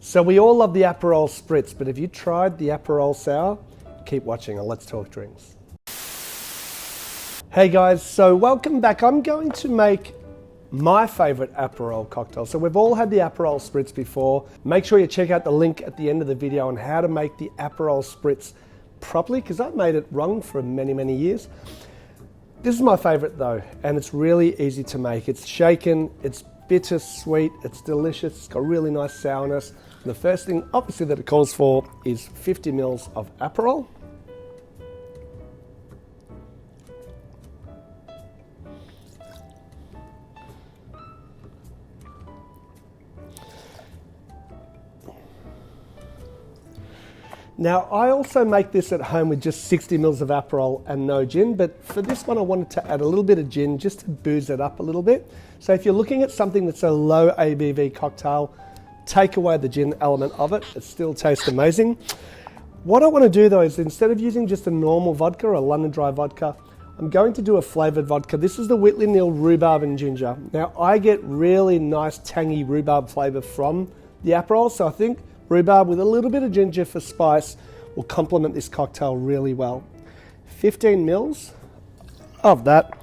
So we all love the Aperol Spritz, but have you tried the Aperol Sour? Keep watching on Let's Talk Drinks. Hey guys, so welcome back. I'm going to make my favorite Aperol cocktail. So we've all had the Aperol Spritz before. Make sure you check out the link at the end of the video on how to make the Aperol Spritz properly, because I've made it wrong for many, many years. This is my favorite though, and it's really easy to make. It's shaken, it's bitter sweet, it's delicious, it's got really nice sourness. And the first thing obviously that it calls for is 50 mils of Aperol. Now, I also make this at home with just 60 mils of Aperol and no gin, but for this one I wanted to add a little bit of gin just to booze it up a little bit. So if you're looking at something that's a low ABV cocktail, take away the gin element of it. It still tastes amazing. What I want to do though is instead of using just a normal vodka or a London Dry vodka, I'm going to do a flavoured vodka. This is the Whitley Neal Rhubarb and Ginger. Now, I get really nice tangy rhubarb flavour from the Aperol, so I think rhubarb with a little bit of ginger for spice will complement this cocktail really well. 15 mils of that.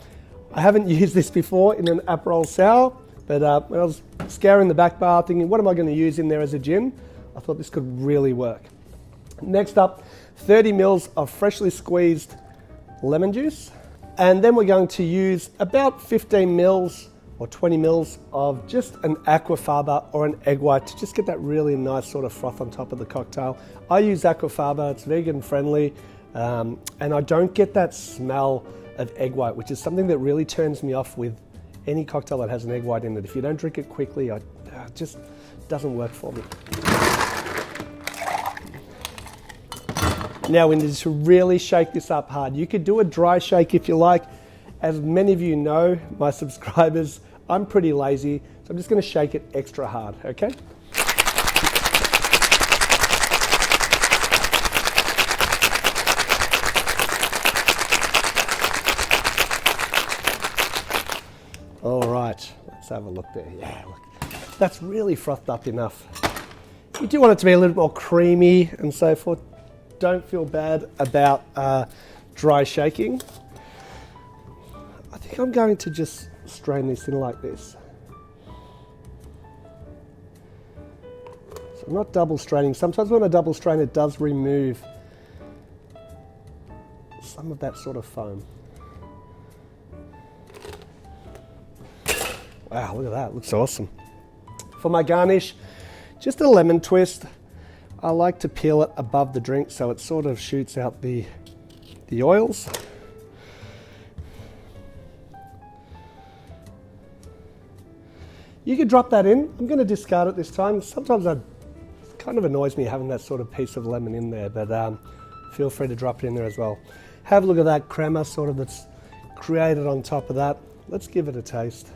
I haven't used this before in an Aperol Sour, but when I was scouring the back bar thinking, what am I going to use in there as a gin? I thought this could really work. Next up, 30 mils of freshly squeezed lemon juice. And then we're going to use about 15 mils or 20 mils of just an Aqua Faba or an egg white to just get that really nice sort of froth on top of the cocktail. I use Aqua Faba, it's vegan friendly, and I don't get that smell of egg white, which is something that really turns me off with any cocktail that has an egg white in it. If you don't drink it quickly, it just doesn't work for me. Now we need to really shake this up hard. You could do a dry shake if you like. As many of you know, my subscribers, I'm pretty lazy, so I'm just going to shake it extra hard, okay? All right, let's have a look there. Yeah, look, that's really frothed up enough. You do want it to be a little bit more creamy and so forth. Don't feel bad about dry shaking. I think I'm going to just strain this in like this. So I'm not double straining. Sometimes when I double strain, it does remove some of that sort of foam. Wow, look at that, looks awesome. For my garnish, just a lemon twist. I like to peel it above the drink so it sort of shoots out the oils. You could drop that in. I'm going to discard it this time. Sometimes it kind of annoys me having that sort of piece of lemon in there, but feel free to drop it in there as well. Have a look at that crema sort of that's created on top of that. Let's give it a taste.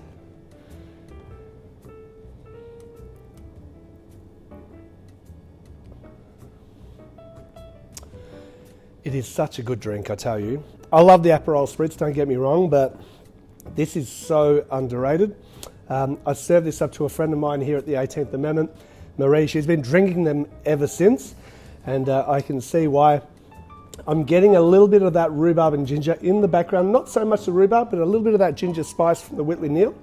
It is such a good drink, I tell you. I love the Aperol Spritz, don't get me wrong, but this is so underrated. I served this up to a friend of mine here at the 18th Amendment, Marie. She's been drinking them ever since, and I can see why. I'm getting a little bit of that rhubarb and ginger in the background, not so much the rhubarb, but a little bit of that ginger spice from the Whitley Neal.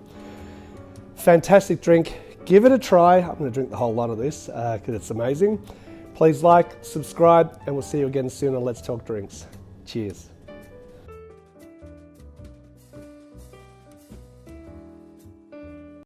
Fantastic drink. Give it a try. I'm going to drink the whole lot of this because it's amazing. Please like, subscribe, and we'll see you again soon on Let's Talk Drinks. Cheers.